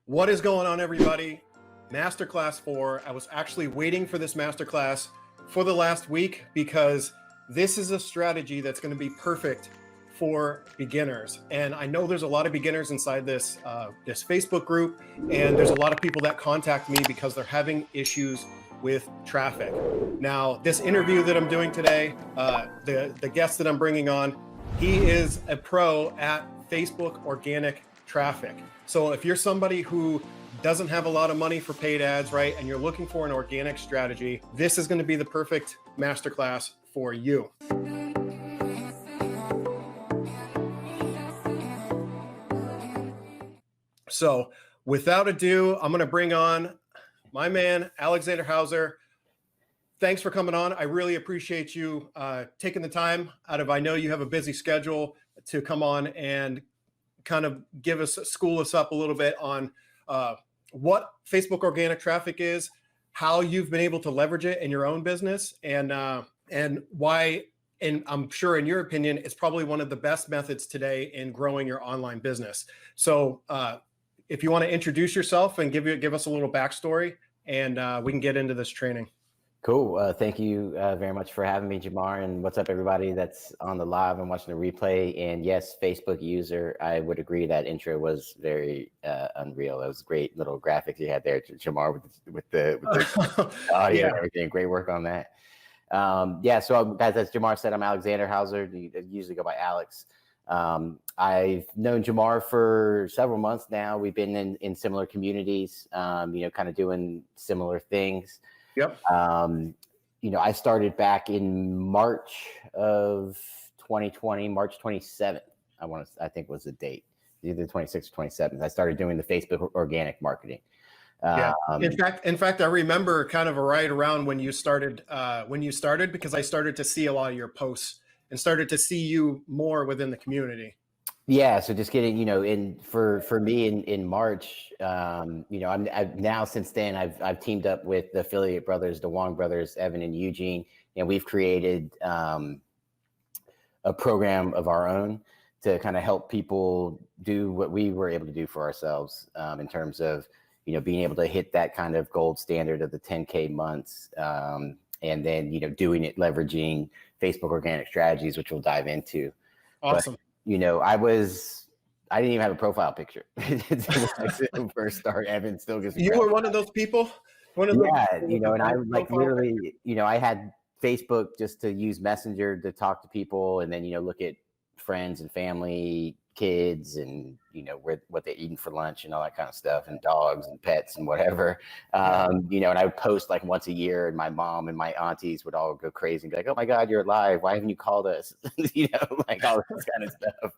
What is going on, everybody? Masterclass 4. I was actually waiting for this masterclass for the last week because this is a strategy that's going to be perfect for beginners. And I know there's a lot of beginners inside this this Facebook group, and there's a lot of people that contact me because they're having issues with traffic. Now, this interview that I'm doing today, the guest that I'm bringing on, he is a pro at Facebook organic traffic. So if you're somebody who doesn't have a lot of money for paid ads, right, and you're looking for an organic strategy, this is going to be the perfect masterclass for you. So without ado, I'm going to bring on my man, Alexander Hauser. Thanks for coming on. I really appreciate you taking the time out of, I know you have a busy schedule, to come on and kind of school us up a little bit on what Facebook organic traffic is, how you've been able to leverage it in your own business, and why, and I'm sure in your opinion, it's probably one of the best methods today in growing your online business. So if you want to introduce yourself and give us a little backstory, and we can get into this training. Cool. Thank you very much for having me, Jamar. And what's up, everybody that's on the live and watching the replay. And yes, Facebook user, I would agree that intro was very unreal. It was great little graphics you had there, Jamar, with the audio Yeah. and everything. Great work on that. Yeah, so guys, as Jamar said, I'm Alexander Hauser. I usually go by Alex. I've known Jamar for several months now. We've been in similar communities, kind of doing similar things. Yep. I started back in March of 2020, March 27th. I think was the date, either 26th or 27th. I started doing the Facebook organic marketing. Yeah. In fact, I remember kind of right around when you started, because I started to see a lot of your posts and started to see you more within the community. Yeah, so just getting, for me in March, I've now since then I've teamed up with the affiliate brothers, the Wong brothers, Evan and Eugene, and we've created a program of our own to kind of help people do what we were able to do for ourselves in terms of being able to hit that kind of gold standard of the 10K months, and then doing it leveraging Facebook organic strategies, which we'll dive into. Awesome. But, I didn't even have a profile picture. First start, Evan still gets. You were one of those people. And I literally, I had Facebook just to use Messenger to talk to people, and then look at friends and family, kids, and what they're eating for lunch and all that kind of stuff, and dogs and pets and whatever. And I would post like once a year, and my mom and my aunties would all go crazy and be like, "Oh my God, you're alive! Why haven't you called us?" Like all this kind of stuff.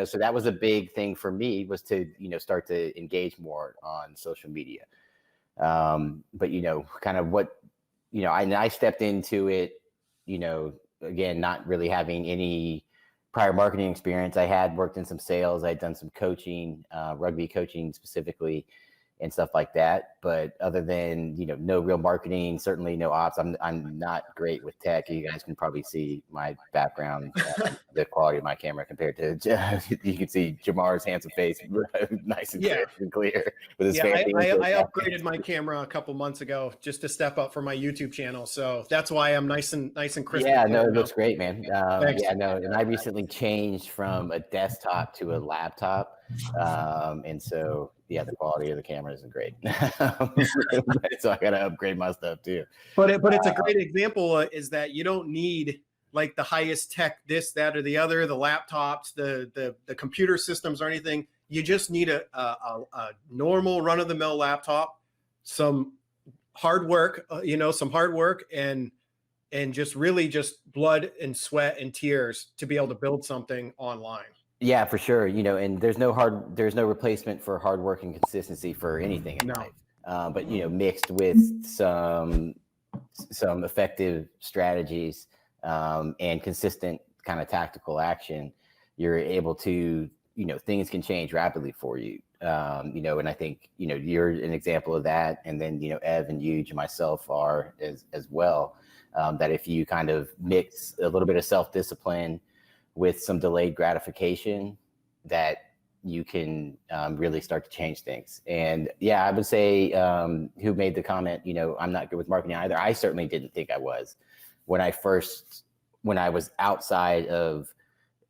So that was a big thing for me, was to start to engage more on social media. But kind of what I stepped into it, again, not really having any prior marketing experience. I had worked in some sales. I'd done some coaching, rugby coaching specifically, and stuff like that. But other than, no real marketing, certainly no ops. I'm not great with tech. You guys can probably see my background, the quality of my camera compared to, you can see Jamar's handsome face, nice and clear and clear with his fancy. I upgraded my camera a couple months ago just to step up for my YouTube channel. So that's why I'm nice and crisp. Yeah, no, it looks great, man. Thanks. Yeah, no, and I recently changed from a desktop to a laptop. And so, yeah, the quality of the camera isn't great. So I got to upgrade my stuff too. But it's a great example is that you don't need like the highest tech, this, that, or the other, the laptops, the computer systems or anything. You just need a normal run of the mill laptop, some hard work, and just really just blood and sweat and tears to be able to build something online. Yeah, for sure. And there's no replacement for hard work and consistency for anything in life. But mixed with some effective strategies and consistent kind of tactical action, you're able to, things can change rapidly for you. And I think, you're an example of that. And then, Ev and Huge and myself are as well. That if you kind of mix a little bit of self-discipline with some delayed gratification, that you can really start to change things. And yeah, I would say who made the comment, I'm not good with marketing either. I certainly didn't think I was when I was outside of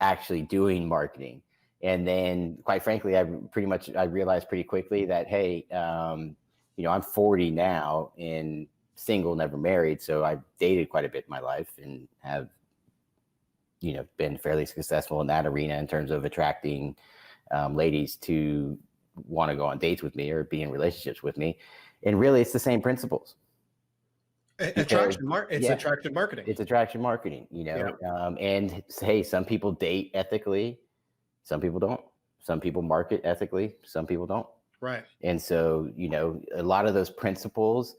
actually doing marketing. And then quite frankly, I realized pretty quickly that, hey, I'm 40 now and single, never married. So I've dated quite a bit in my life and have, been fairly successful in that arena in terms of attracting ladies to want to go on dates with me or be in relationships with me. And really, it's the same principles. Attraction marketing. It's attraction marketing, and hey, some people date ethically, some people don't. Some people market ethically, some people don't. Right. And so, a lot of those principles,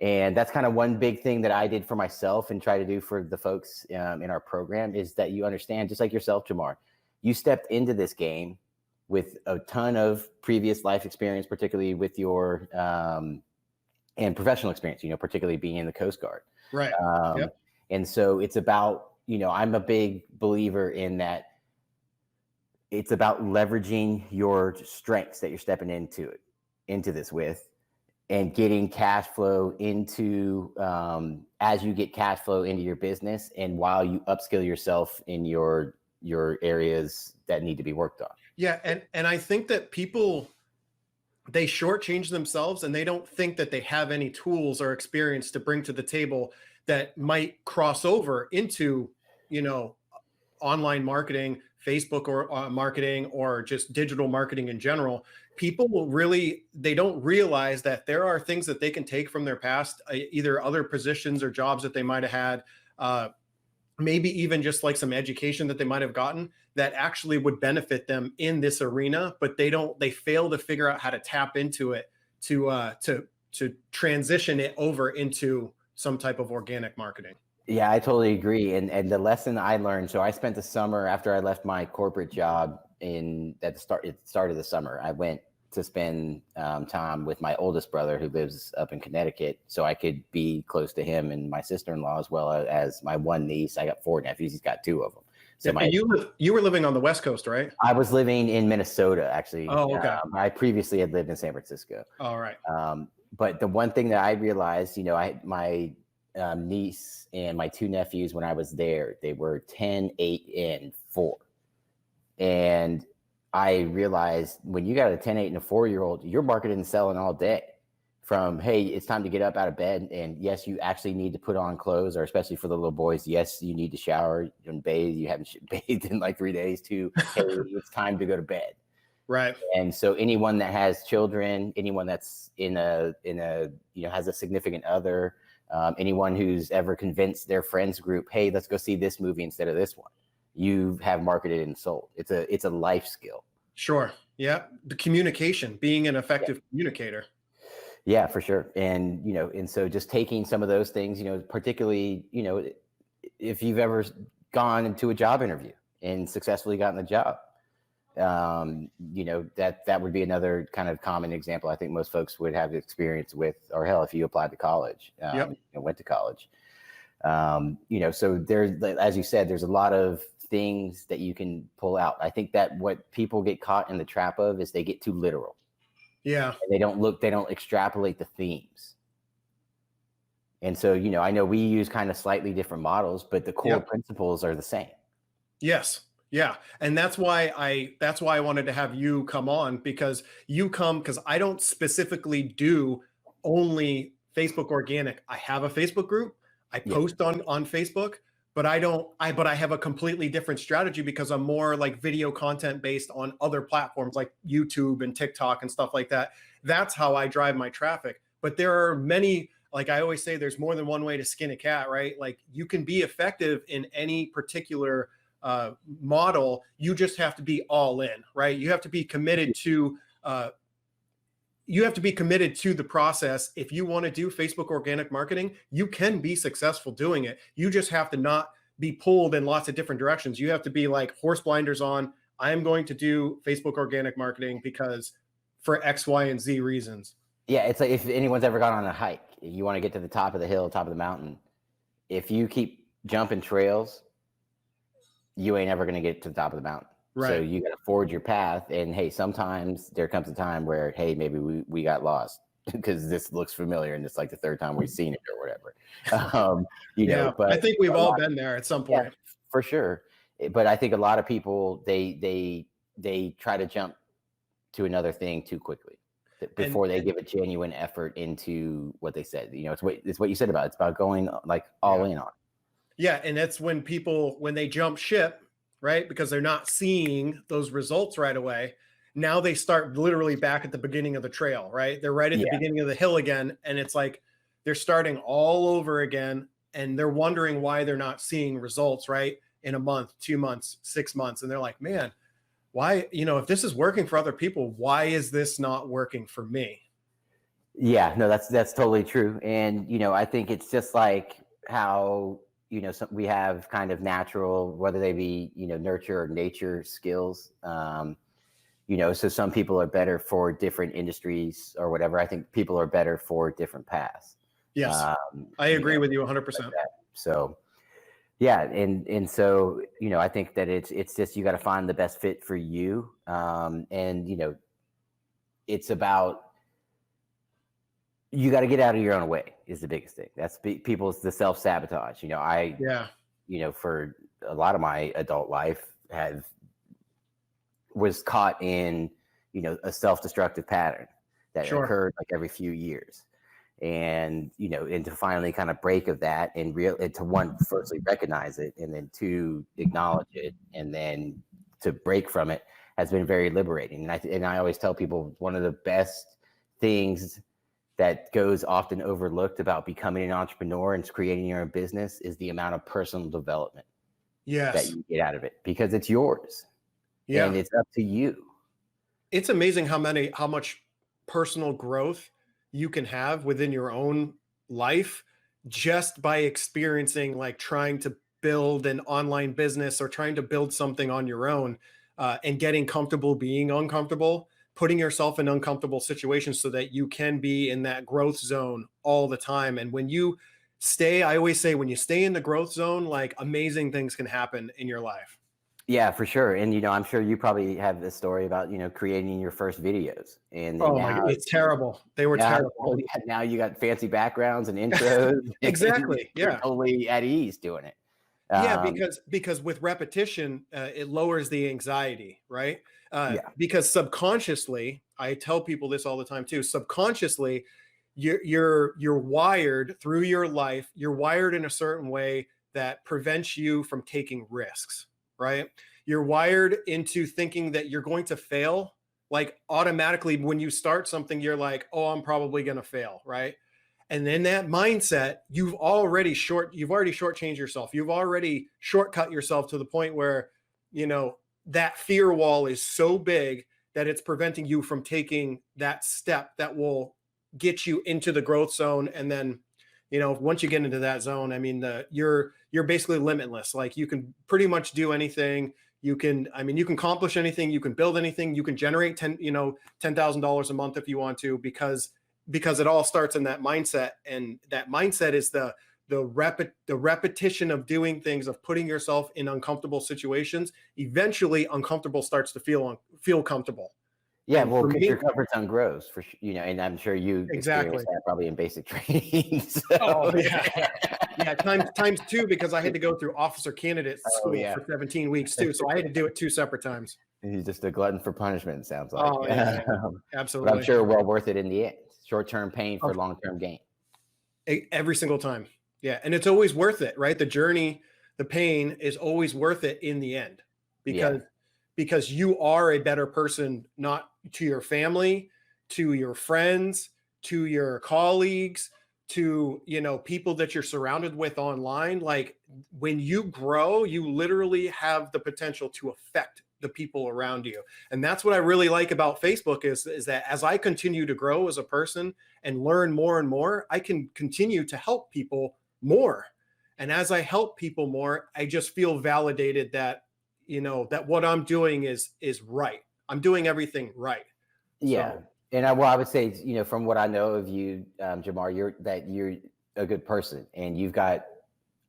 and that's kind of one big thing that I did for myself and try to do for the folks in our program is that you understand, just like yourself, Jamar, you stepped into this game with a ton of previous life experience, particularly with your and professional experience, particularly being in the Coast Guard. Right. Yep. And so it's about, I'm a big believer in that it's about leveraging your strengths that you're stepping into this with, and getting cash flow into as you get cash flow into your business, and while you upskill yourself in your areas that need to be worked on. Yeah, and I think that people, they shortchange themselves and they don't think that they have any tools or experience to bring to the table that might cross over into, online marketing, Facebook or marketing, or just digital marketing in general. People they don't realize that there are things that they can take from their past, either other positions or jobs that they might have had, maybe even just like some education that they might have gotten that actually would benefit them in this arena, but they fail to figure out how to tap into it to transition it over into some type of organic marketing. Yeah, I totally agree. And the lesson I learned, so I spent the summer after I left my corporate job at the start of the summer, I went to spend time with my oldest brother who lives up in Connecticut, so I could be close to him and my sister-in-law, as well as my one niece. I got 4 nephews. He's got 2 of them. So you were living on the West Coast, right? I was living in Minnesota, actually. Oh, okay. I previously had lived in San Francisco. All right. But the one thing that I realized, my niece and my 2 nephews, when I was there, they were 10, 8, and 4. And I realized when you got a 10, 8, and a 4-year-old, you're marketing and selling all day. From, hey, it's time to get up out of bed. And yes, you actually need to put on clothes, or especially for the little boys, yes, you need to shower and bathe. You haven't bathed in like 3 days, to, hey, it's time to go to bed. Right. And so anyone that has children, anyone that's in a has a significant other, anyone who's ever convinced their friends group, hey, let's go see this movie instead of this one, you have marketed and sold. It's a life skill. Sure. Yeah. The communication, being an effective communicator. Yeah, for sure. And, and so just taking some of those things, particularly, if you've ever gone into a job interview and successfully gotten the job, that would be another kind of common example I think most folks would have experience with, or hell, if you applied to college, and went to college, so there's, as you said, there's a lot of things that you can pull out. I think that what people get caught in the trap of is they get too literal. Yeah. And they don't extrapolate the themes. And so, I know we use kind of slightly different models, but the core principles are the same. Yes. Yeah. And that's why I wanted to have you come on, because I don't specifically do only Facebook organic. I have a Facebook group. I post on Facebook, but I have a completely different strategy because I'm more like video content based on other platforms like YouTube and TikTok and stuff like that. That's how I drive my traffic. But there are many, like I always say, there's more than one way to skin a cat, right? Like you can be effective in any particular model. You just have to be all in, right? You have to be committed to the process. If you want to do Facebook organic marketing, you can be successful doing it. You just have to not be pulled in lots of different directions. You have to be like horse blinders on. I'm going to do Facebook organic marketing because for X, Y, and Z reasons. Yeah. It's like if anyone's ever gone on a hike, you want to get to the top of the hill, top of the mountain. If you keep jumping trails, you ain't ever going to get to the top of the mountain. So Right. you got to forge your path. And hey, sometimes there comes a time where, hey, maybe we got lost because this looks familiar and it's like the third time we've seen it or whatever. Yeah. I But think we've a all lot, been there at some yeah, point. for sure. But I think a lot of people, they try to jump to another thing too quickly And before they give a genuine effort into what they said. It's what you said about it. It's about going like all yeah. in on. Yeah. And that's when people, when they jump ship, right? Because they're not seeing those results right away. Now they start literally back at the beginning of the trail, right? They're right at the Yeah. beginning of the hill again. And it's like they're starting all over again. And they're wondering why they're not seeing results, right? In a month, 2 months, 6 months. And they're like, man, why, if this is working for other people, why is this not working for me? Yeah, no, that's totally true. And I think it's just like how we have kind of natural, whether they be nurture or nature skills. So some people are better for different industries or whatever. I think people are better for different paths. Yes, I agree with you 100%. Like that. So yeah, and so I think that it's just you got to find the best fit for you. And it's about you got to get out of your own way is the biggest thing. That's people's the self-sabotage. Yeah, For a lot of my adult life was caught in a self-destructive pattern that sure. occurred like every few years. And and to finally kind of break of that and to one, firstly recognize it, and then two, acknowledge it, and then to break from it has been very liberating. And I always tell people one of the best things that goes often overlooked about becoming an entrepreneur and creating your own business is the amount of personal development that Yes. you get out of it, because it's yours and Yeah. it's up to you. It's amazing how much personal growth you can have within your own life just by experiencing, like, trying to build an online business or trying to build something on your own, and getting comfortable being uncomfortable, putting yourself in uncomfortable situations so that you can be in that growth zone all the time. And when you I always say, when you stay in the growth zone, like, amazing things can happen in your life. Yeah, for sure. And I'm sure you probably have this story about creating your first videos, and then Oh my, now it's terrible. They were now terrible. now you got fancy backgrounds and intros. And Exactly. you're Yeah. totally at ease doing it. Yeah, Um, because with repetition, it lowers the anxiety, right? yeah, Because subconsciously, I tell people this all the time too. Subconsciously, you're wired through your life. You're wired in a certain way that prevents you from taking risks, right? You're wired into thinking that you're going to fail. Like, automatically, when you start something, you're like, "Oh, I'm probably going to fail," right? And then that mindset, you've already shortchanged yourself. You've already shortcut yourself to the point where, that fear wall is so big that it's preventing you from taking that step that will get you into the growth zone. And then, once you get into that zone, I mean, you're basically limitless. Like, you can pretty much do anything. You can accomplish anything. You can build anything. You can generate $10,000 a month if you want to, because it all starts in that mindset. And that mindset is the repetition of doing things, of putting yourself in uncomfortable situations. Eventually uncomfortable starts to feel comfortable. yeah. And Well, for because me, your comfort zone grows and I'm sure you exactly. experienced that probably in basic training. Oh So. yeah. Yeah, times two, because I had to go through officer candidate Oh school yeah. for 17 weeks too. So I had to do it two separate times. He's just a glutton for punishment, it sounds like. Oh yeah, yeah. But I'm Absolutely. sure well worth it in the end. Short-term pain Oh, for long-term gain. every single time. Yeah. And it's always worth it, right? The journey, the pain is always worth it in the end, Yeah. because you are a better person, not to your family, to your friends, to your colleagues, to, people that you're surrounded with online. Like, when you grow, you literally have the potential to affect the people around you. And that's what I really like about Facebook is that as I continue to grow as a person and learn more and more, I can continue to help people more. And as I help people more, I just feel validated that, that what I'm doing is right. I'm doing everything right. Yeah. So And I would say, from what I know of you, Jamar, you're a good person, and you've got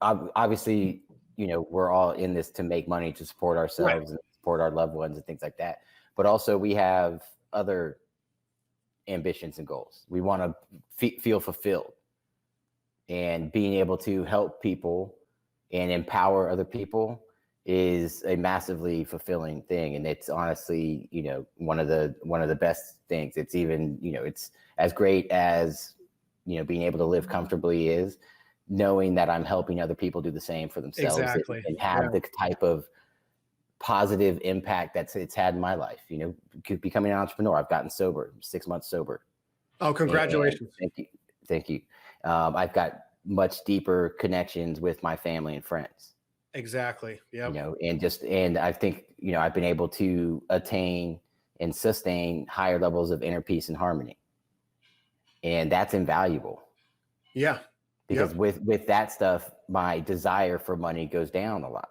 obviously, we're all in this to make money, to support right. ourselves and support our loved ones and things like that. But also we have other ambitions and goals. We want to feel fulfilled, and being able to help people and empower other people is a massively fulfilling thing. And it's honestly, one of the best things. It's even, it's as great as, being able to live comfortably is knowing that I'm helping other people do the same for themselves. Exactly. And have the type of positive impact it's had in my life. Becoming an entrepreneur, I've gotten sober, 6 months sober. Oh, congratulations. And thank you. I've got much deeper connections with my family and friends. Exactly. Yeah. And I think, I've been able to attain and sustain higher levels of inner peace and harmony. And that's invaluable. Yeah. Because with that stuff, my desire for money goes down a lot.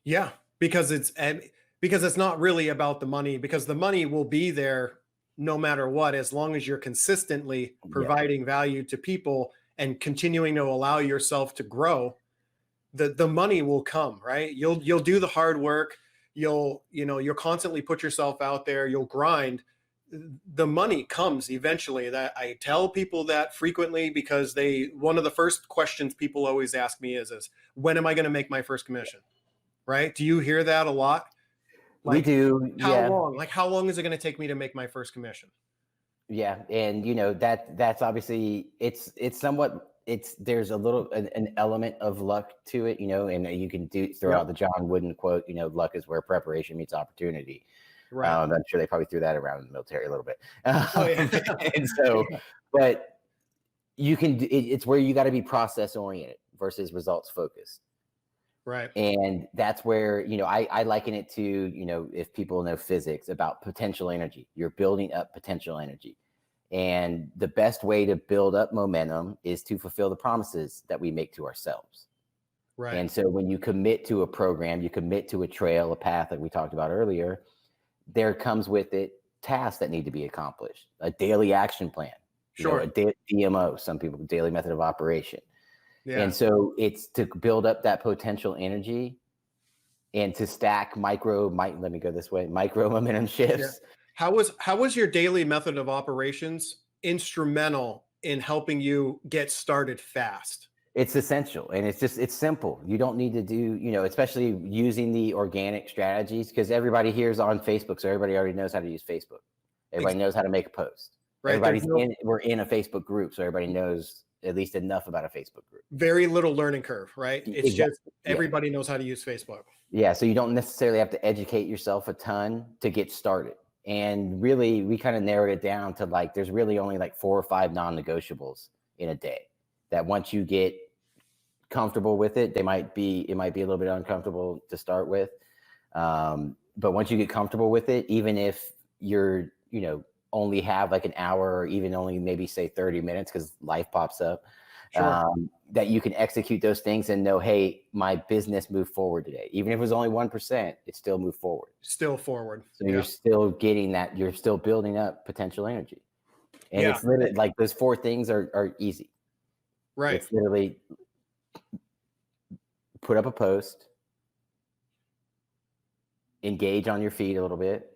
Yeah. Because it's not really about the money, because the money will be there no matter what, as long as you're consistently providing value to people and continuing to allow yourself to grow. The money will come, right? You'll do the hard work. You'll constantly put yourself out there. You'll grind. The money comes eventually. That I tell people that frequently, because one of the first questions people always ask me is when am I going to make my first commission? Right? Do you hear that a lot? We do. How long? Like, how long is it going to take me to make my first commission? Yeah. And that's obviously there's a little, an element of luck to it, and you can throw out the John Wooden quote, luck is where preparation meets opportunity. Right. I'm sure they probably threw that around in the military a little bit. And so, Yeah. but it's where you got to be process oriented versus results focused. Right. And that's where, I liken it to, if people know physics, about potential energy. You're building up potential energy. And the best way to build up momentum is to fulfill the promises that we make to ourselves. Right. And so when you commit to a program, you commit to a trail, a path that we talked about earlier, there comes with it tasks that need to be accomplished, a daily action plan, Sure. a DMO, some people, daily method of operation. Yeah. And so it's to build up that potential energy and to stack micro momentum shifts. Yeah. How was your daily method of operations instrumental in helping you get started fast? It's essential, and it's simple. You don't need to do, especially using the organic strategies, because everybody here is on Facebook. So everybody already knows how to use Facebook. Everybody knows how to make a post. Right. We're in a Facebook group. So everybody knows at least enough about a Facebook group. Very little learning curve, right? It's just everybody knows how to use Facebook. Yeah. So you don't necessarily have to educate yourself a ton to get started. And really, we kind of narrowed it down to there's really only 4 or 5 non-negotiables in a day that once you get comfortable with it, it might be a little bit uncomfortable to start with. But once you get comfortable with it, even if you're, only have an hour or even only maybe say 30 minutes because life pops up, Sure. that you can execute those things and know, hey, my business moved forward today. Even if it was only 1%, it still moved forward. Still forward. So you're still getting that, you're still building up potential energy. And it's literally those 4 things are easy. Right. It's literally put up a post, engage on your feed a little bit,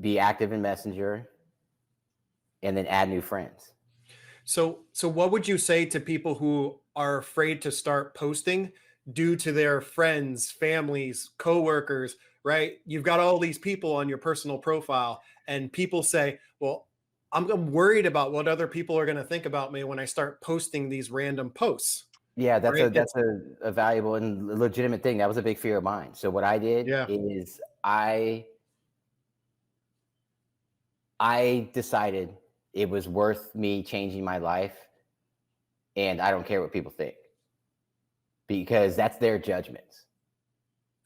be active in Messenger, and then add new friends. So what would you say to people who are afraid to start posting due to their friends, families, coworkers, right? You've got all these people on your personal profile, and people say, well, I'm worried about what other people are going to think about me when I start posting these random posts. Yeah, that's a valuable and legitimate thing. That was a big fear of mine. So what I did is I decided it was worth me changing my life, and I don't care what people think, because that's their judgments.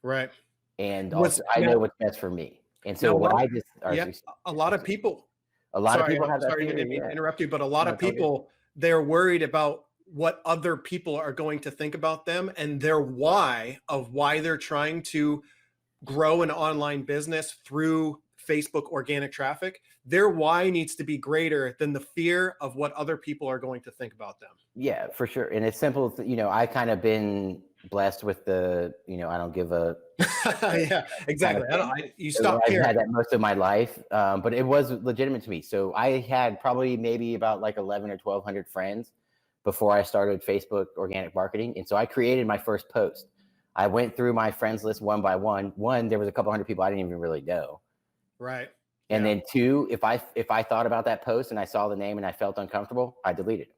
Right. And also, I know what's best for me. And so a lot of people have that. Sorry, I didn't mean to interrupt you, but a lot of people, they're worried about what other people are going to think about them, and their why they're trying to grow an online business through Facebook organic traffic, their why needs to be greater than the fear of what other people are going to think about them. Yeah, for sure. And it's simple. I kind of been blessed with the, I don't give a Yeah, exactly. kind of You so stop I've caring. had that most of my life, but it was legitimate to me. So I had probably maybe about like 11 or 1,200 friends before I started Facebook organic marketing. And so I created my first post. I went through my friends list one by one. One, there was a couple hundred people I didn't even really know. Right. And then two, if I thought about that post and I saw the name and I felt uncomfortable, I deleted it.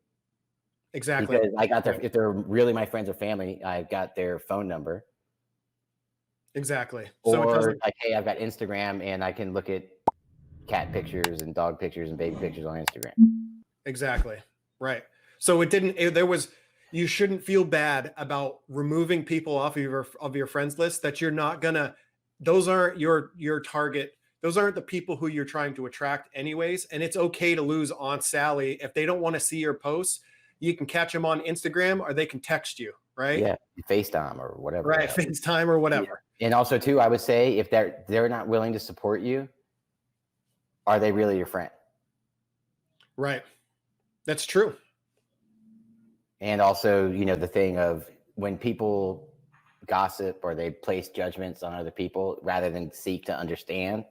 Exactly. Because I got their, if they're really my friends or family, I got their phone number. Exactly. Or So it doesn't, like, hey, I've got Instagram and I can look at cat pictures and dog pictures and baby pictures on Instagram. exactly. Right. So you shouldn't feel bad about removing people off of your friends list that you're not gonna, those aren't your target. Those aren't the people who you're trying to attract anyways. And it's okay to lose Aunt Sally. If they don't want to see your posts, you can catch them on Instagram or they can text you, right? Yeah. FaceTime or whatever. Right. FaceTime or whatever. Yeah. And also too, I would say if they're not willing to support you, are they really your friend? Right. That's true. And also, the thing of when people gossip or they place judgments on other people rather than seek to understand,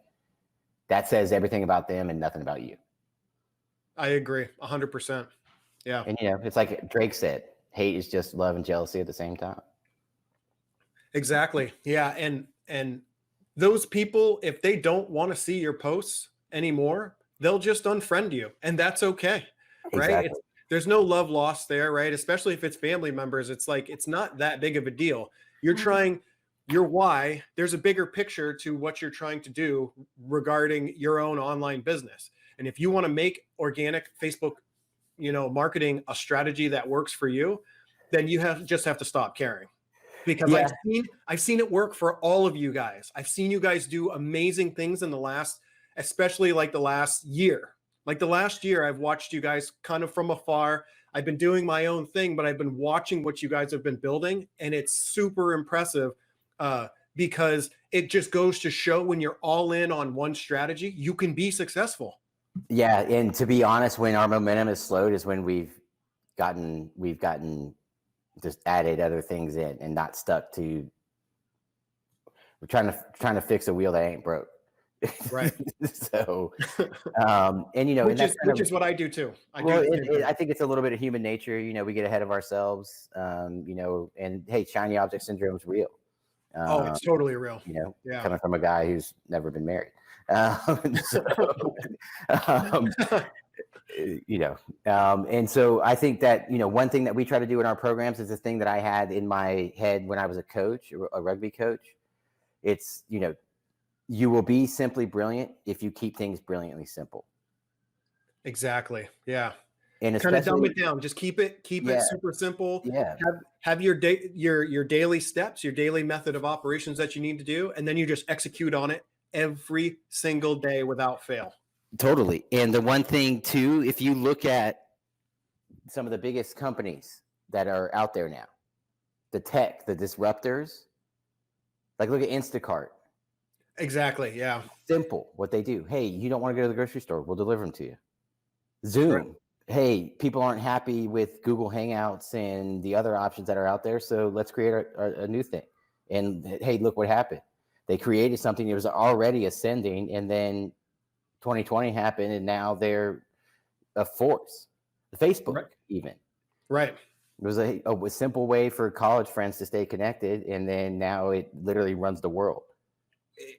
that says everything about them and nothing about you. I agree 100%. Yeah. And, it's like Drake said, hate is just love and jealousy at the same time. Exactly. Yeah. And those people, if they don't want to see your posts anymore, they'll just unfriend you. And that's okay. Right. Exactly. There's no love lost there, right? Especially if it's family members. It's like, it's not that big of a deal. You're trying your why. There's a bigger picture to what you're trying to do regarding your own online business. And if you want to make organic Facebook, marketing a strategy that works for you, then you just have to stop caring. Because I've seen it work for all of you guys. I've seen you guys do amazing things in the last, especially like the last year. Like the last year, I've watched you guys kind of from afar. I've been doing my own thing, but I've been watching what you guys have been building, and it's super impressive because it just goes to show when you're all in on one strategy, you can be successful. Yeah, and to be honest, when our momentum is slowed is when we've gotten just added other things in and not stuck to. We're trying to fix a wheel that ain't broke. Right. So, and which is what I do too. I think it's a little bit of human nature. We get ahead of ourselves. And hey, shiny object syndrome is real. It's totally real. Coming from a guy who's never been married. And so I think that, one thing that we try to do in our programs is the thing that I had in my head when I was a coach, a rugby coach. It's, you will be simply brilliant if you keep things brilliantly simple. Exactly. Yeah. And kind of dumb it down. Just keep it super simple. Yeah. Have your daily steps, your daily method of operations that you need to do, and then you just execute on it every single day without fail. Totally. And the one thing too, if you look at some of the biggest companies that are out there now, the disruptors, like look at Instacart. Exactly. Yeah. Simple what they do. Hey, you don't want to go to the grocery store, we'll deliver them to you. Zoom. Right. Hey, people aren't happy with Google Hangouts and the other options that are out there, so let's create a new thing. And hey, look what happened. They created something that was already ascending, and then 2020 happened, and now they're a force. Facebook, right. Even. Right. It was a simple way for college friends to stay connected, and then now it literally runs the world.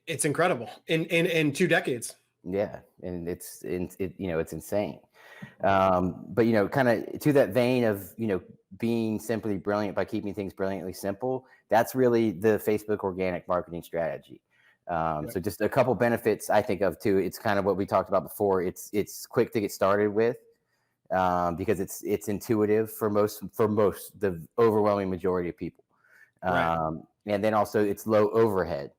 It's incredible in 2 decades. Yeah, and it's insane. But kind of to that vein of being simply brilliant by keeping things brilliantly simple. That's really the Facebook organic marketing strategy. So just a couple benefits I think of too. It's kind of what we talked about before. It's quick to get started with because it's intuitive for the overwhelming majority of people. Right. And then also it's low overhead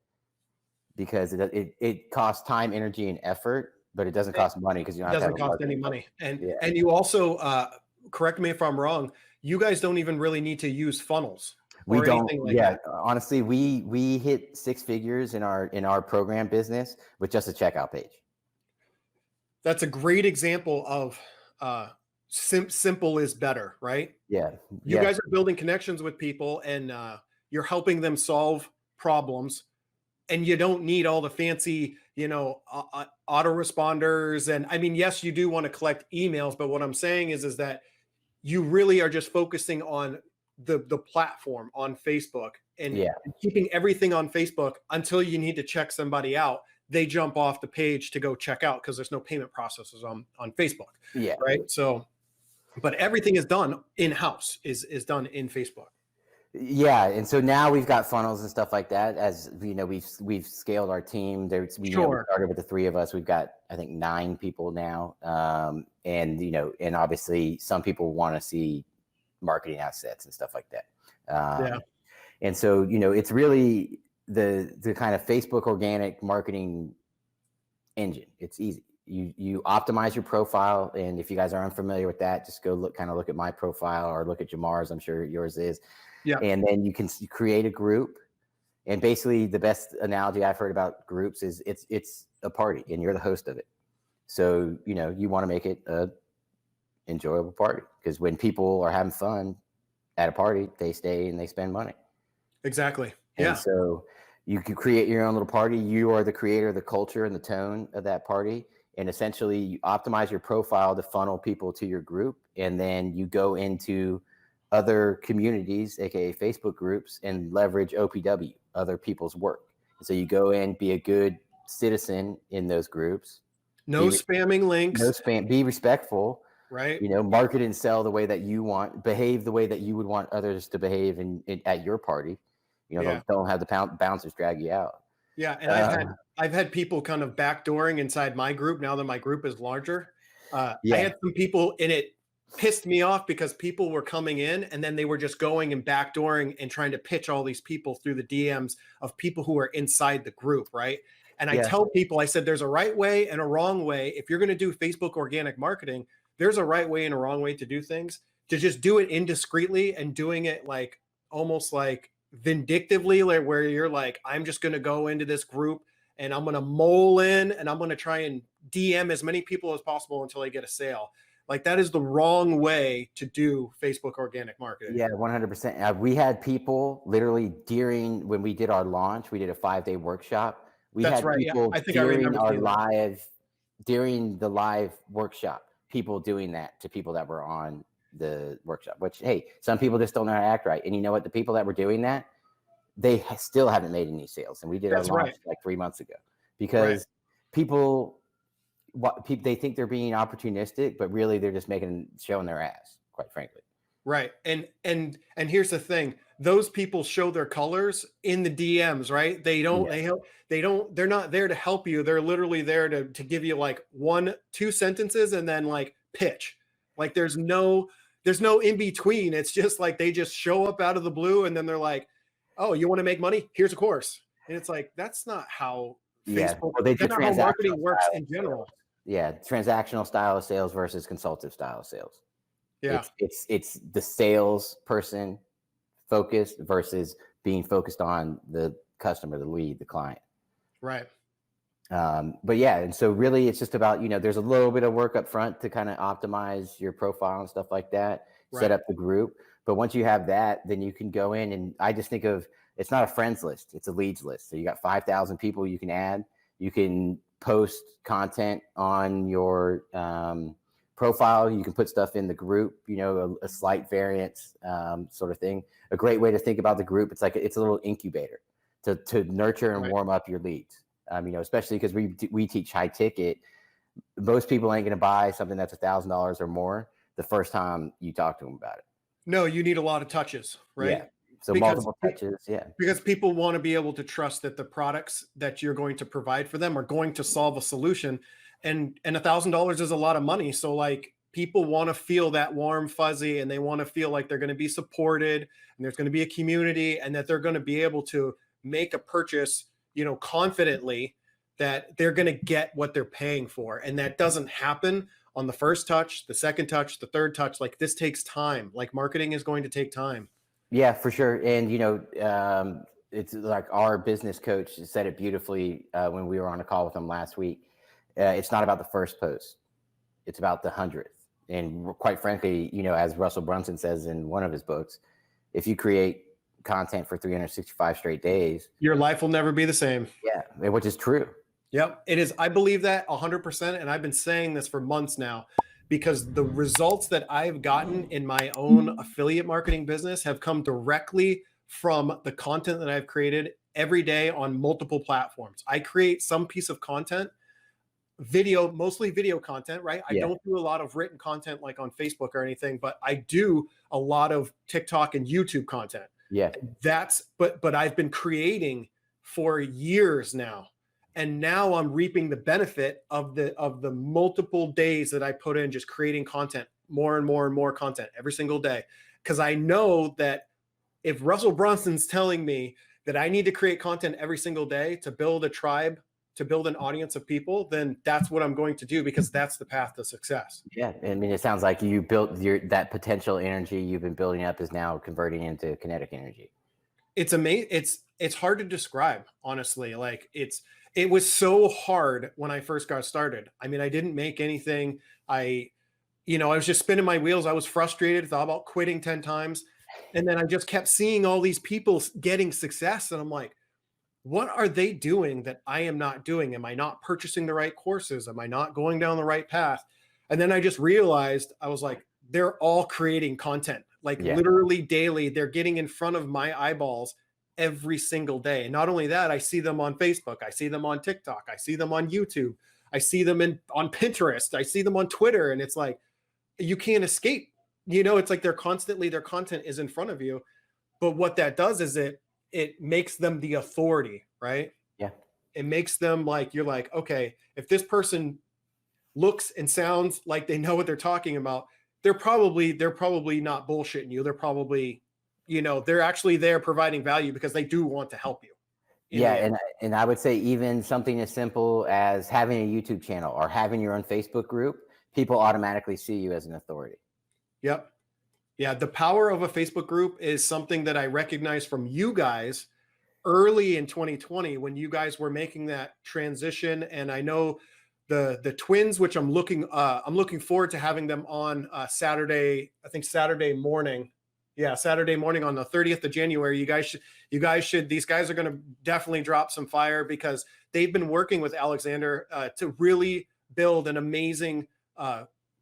because it costs time, energy, and effort, but it doesn't cost money because you don't have to have cost any money. And you also correct me if I'm wrong. You guys don't even really need to use funnels. We or don't, anything like yeah, that? honestly, we hit six figures in our program business with just a checkout page. That's a great example of simple is better, right? Yeah. You Yes. guys are building connections with people, and you're helping them solve problems, and you don't need all the fancy, autoresponders. And I mean, yes, you do want to collect emails, but what I'm saying is that you really are just focusing on the platform on Facebook, and Yeah. keeping everything on Facebook until you need to check somebody out. They jump off the page to go check out because there's no payment processes on Facebook, Yeah. right? So, but everything is done in house, is done in Facebook. Yeah, and so now we've got funnels and stuff like that. As you know, we've scaled our team. We Sure. started with the three of us. We've got, I think, 9 people now, and and obviously some people want to see marketing assets and stuff like that. Yeah. And so it's really the kind of Facebook organic marketing engine. It's easy. You optimize your profile, and if you guys are unfamiliar with that, just go look at my profile or look at Jamar's. I'm sure yours is. Yeah. And then you can create a group. And basically, the best analogy I've heard about groups is it's a party, and you're the host of it. So you want to make it a enjoyable party, because when people are having fun at a party, they stay and they spend money. Exactly. And Yeah. so you can create your own little party. You are the creator of the culture and the tone of that party. And essentially you optimize your profile to funnel people to your group. And then you go into other communities, AKA Facebook groups, and leverage OPW, other people's work. And so you go in, be a good citizen in those groups. No spamming links. No spam. Be respectful. Right. Market and sell the way that you want. Behave the way that you would want others to behave at your party. Don't have the bouncers drag you out. Yeah, and I've had people kind of backdooring inside my group now that my group is larger. I had some people, and it pissed me off because people were coming in and then they were just going and backdooring and trying to pitch all these people through the DMs of people who are inside the group, right? And I tell people, I said, there's a right way and a wrong way. If you're going to do Facebook organic marketing, there's a right way and a wrong way to do things. To just do it indiscreetly and doing it like almost like vindictively, like where you're like, I'm just going to go into this group and I'm going to mole in and I'm going to try and DM as many people as possible until I get a sale. Like, that is the wrong way to do Facebook organic marketing. Yeah, 100%. We had people literally when we did our launch, we did a 5-day workshop. We had people during the live workshop, people doing that to people that were on the workshop, which, hey, some people just don't know how to act right. And you know what? The people that were doing that, they still haven't made any sales. And we did our launch like 3 months ago, because people they think they're being opportunistic, but really they're just showing their ass, quite frankly. Right. And here's the thing. Those people show their colors in the DMs, right? They're not there to help you. They're literally there to give you like 1-2 sentences and then like pitch. Like there's no in between. It's just like they just show up out of the blue and then they're like, oh, you want to make money? Here's a course. And it's like, that's not how Facebook, that's not how marketing works in general. Yeah. Transactional style of sales versus consultative style of sales. Yeah. It's the sales person focused versus being focused on the customer, the lead, the client. Right. But yeah, and so really it's just about, there's a little bit of work up front to kind of optimize your profile and stuff like that, set up the group. But once you have that, then you can go in, and I just think of, it's not a friends list, it's a leads list. So you got 5,000 people you can add. You can post content on your profile. You can put stuff in the group, a slight variance sort of thing. A great way to think about the group, it's like it's a little incubator to nurture and warm up your leads. Especially because we teach high ticket. Most people ain't going to buy something that's $1,000 or more the first time you talk to them about it. No, you need a lot of touches, right? Yeah. So multiple touches, yeah. Because people want to be able to trust that the products that you're going to provide for them are going to solve a solution. And $1,000 is a lot of money. So like, people want to feel that warm fuzzy, and they want to feel like they're going to be supported, and there's going to be a community, and that they're going to be able to make a purchase, confidently, that they're going to get what they're paying for. And that doesn't happen on the first touch, the second touch, the third touch. Like, this takes time. Like, marketing is going to take time. Yeah, for sure. And, it's like our business coach said it beautifully when we were on a call with him last week. It's not about the first post, it's about the 100th. And quite frankly, as Russell Brunson says in one of his books, if you create content for 365 straight days, Your life will never be the same. yeah, which is true. Yep, it is. I believe that 100%. And I've been saying this for months now because the results that I've gotten in my own affiliate marketing business have come directly from the content that I've created every day on multiple platforms. I create some piece of content, video, mostly video content, right? I Yeah. don't do a lot of written content like on Facebook or anything, but I do a lot of TikTok and YouTube content. Yeah. But I've been creating for years now. And now I'm reaping the benefit of the multiple days that I put in just creating content, more and more and more content every single day. Because I know that if Russell Brunson's telling me that I need to create content every single day to build a tribe, to build an audience of people, then that's what I'm going to do because that's the path to success. Yeah. I mean, it sounds like you built that potential energy you've been building up is now converting into kinetic energy. It's amazing. It's hard to describe, honestly. Like it was so hard when I first got started. I mean, I didn't make anything. I was just spinning my wheels. I was frustrated, thought about quitting 10 times. And then I just kept seeing all these people getting success. And I'm like, what are they doing that I am not doing? Am I not purchasing the right courses? Am I not going down the right path? And then I just realized, I was like, they're all creating content, like literally daily. They're getting in front of my eyeballs every single day. And not only that, I see them on Facebook. I see them on TikTok. I see them on YouTube. I see them on Pinterest. I see them on Twitter. And it's like, you can't escape. It's like their content is in front of you. But what that does is it makes them the authority, right? Yeah. It makes them like, you're like, okay, if this person looks and sounds like they know what they're talking about, they're probably not bullshitting you. They're probably, they're actually there providing value because they do want to help you. Yeah. And I would say even something as simple as having a YouTube channel or having your own Facebook group, people automatically see you as an authority. Yep. Yeah, the power of a Facebook group is something that I recognize from you guys early in 2020 when you guys were making that transition. And I know the twins, which I'm looking forward to having them on Saturday. I think Saturday morning. Yeah, Saturday morning on the 30th of January. These guys are going to definitely drop some fire because they've been working with Alexander to really build an amazing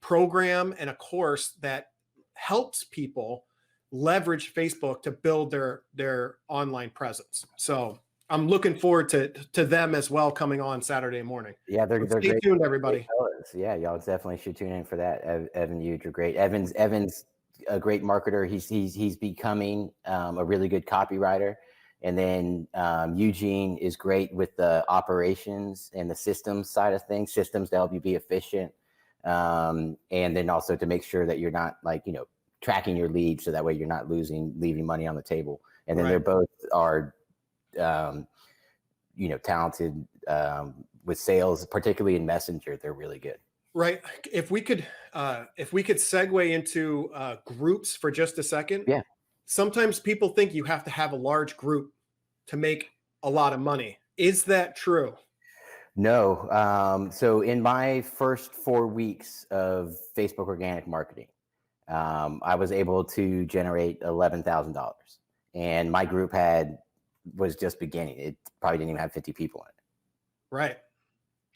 program and a course that helps people leverage Facebook to build their online presence. So I'm looking forward to them as well coming on Saturday morning. Yeah, they're stay great. tuned, everybody. Yeah, y'all definitely should tune in for that. Evan, you're great. Evan's a great marketer. He's becoming a really good copywriter. And then Eugene is great with the operations and the systems side of things, systems to help you be efficient. And then also to make sure that you're not tracking your leads so that way you're not leaving money on the table. And then They're both are, talented with sales, particularly in Messenger. They're really good. Right. If we could segue into groups for just a second. Yeah. Sometimes people think you have to have a large group to make a lot of money. Is that true? No. So in my first 4 weeks of Facebook organic marketing, I was able to generate $11,000, and my group was just beginning. It probably didn't even have 50 people in it. Right.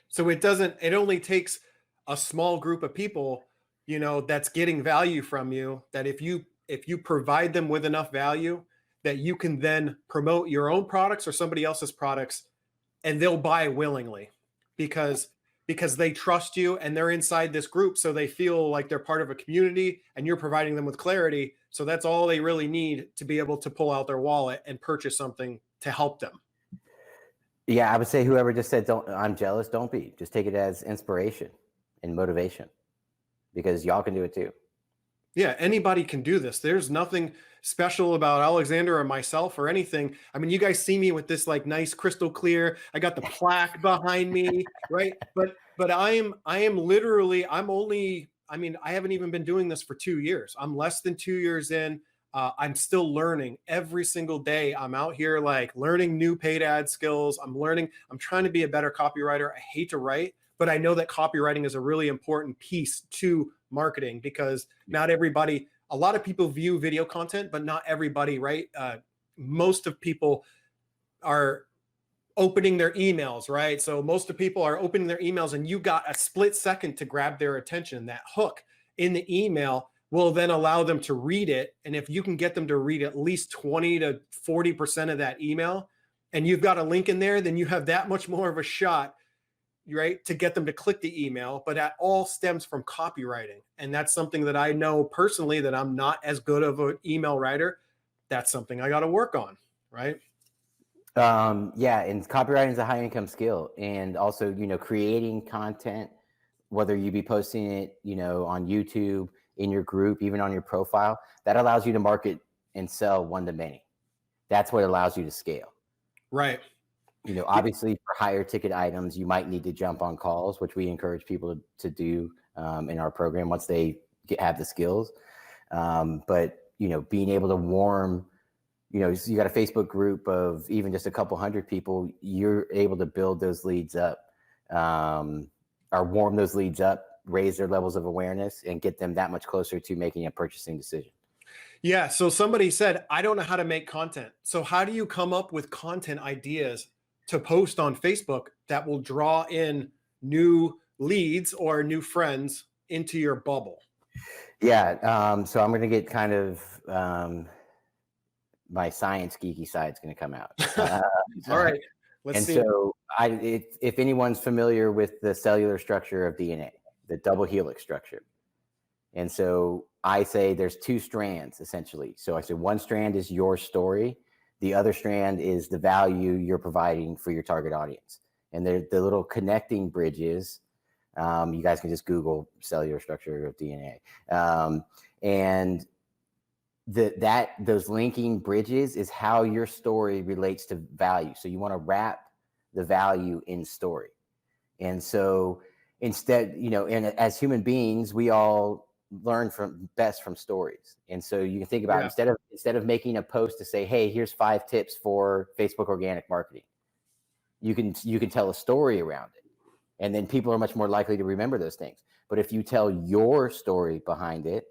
So it only takes a small group of people, that's getting value from you, that if you provide them with enough value that you can then promote your own products or somebody else's products, and they'll buy willingly because they trust you and they're inside this group. So they feel like they're part of a community and you're providing them with clarity. So that's all they really need to be able to pull out their wallet and purchase something to help them. Yeah, I would say whoever just said, I'm jealous, don't be. Just take it as inspiration and motivation, because y'all can do it too. Yeah, anybody can do this. There's nothing special about Alexander or myself or anything. I mean, you guys see me with this like nice crystal clear. I got the plaque behind me, right? But I am literally, I haven't even been doing this for 2 years. I'm less than 2 years in. I'm still learning every single day. I'm out here like learning new paid ad skills. I'm trying to be a better copywriter. I hate to write, but I know that copywriting is a really important piece to marketing, because not everybody, a lot of people view video content, but not everybody, right? Most of people are opening their emails, right? So most of people are opening their emails, and you got a split second to grab their attention. That hook in the email will then allow them to read it. And if you can get them to read at least 20 to 40% of that email, and you've got a link in there, then you have that much more of a shot, right, to get them to click the email. But that all stems from copywriting. And that's something that I know personally that I'm not as good of an email writer. That's something I got to work on, right? Yeah, and copywriting is a high income skill, and also, creating content, whether you be posting it, on YouTube, in your group, even on your profile, that allows you to market and sell one to many. That's what allows you to scale. Right. Obviously for higher ticket items, you might need to jump on calls, which we encourage people to do in our program once they have the skills. But, being able to warm, so you got a Facebook group of even just a couple hundred people, you're able to build those leads up, or warm those leads up, raise their levels of awareness, and get them that much closer to making a purchasing decision. Yeah. So somebody said, I don't know how to make content. So how do you come up with content ideas to post on Facebook that will draw in new leads or new friends into your bubble? Yeah. So I'm going to get kind of, my science geeky side is going to come out. All right. Let's see. So if anyone's familiar with the cellular structure of DNA, the double helix structure. And so I say there's two strands essentially. So I say one strand is your story. The other strand is the value you're providing for your target audience. And they're the little connecting bridges. You guys can just Google cellular structure of DNA. And those linking bridges is how your story relates to value. So you want to wrap the value in story. And so instead, and as human beings, we all learn best from stories. And so you can think about instead of making a post to say, hey, here's 5 tips for Facebook organic marketing, you can tell a story around it. And then people are much more likely to remember those things. But if you tell your story behind it,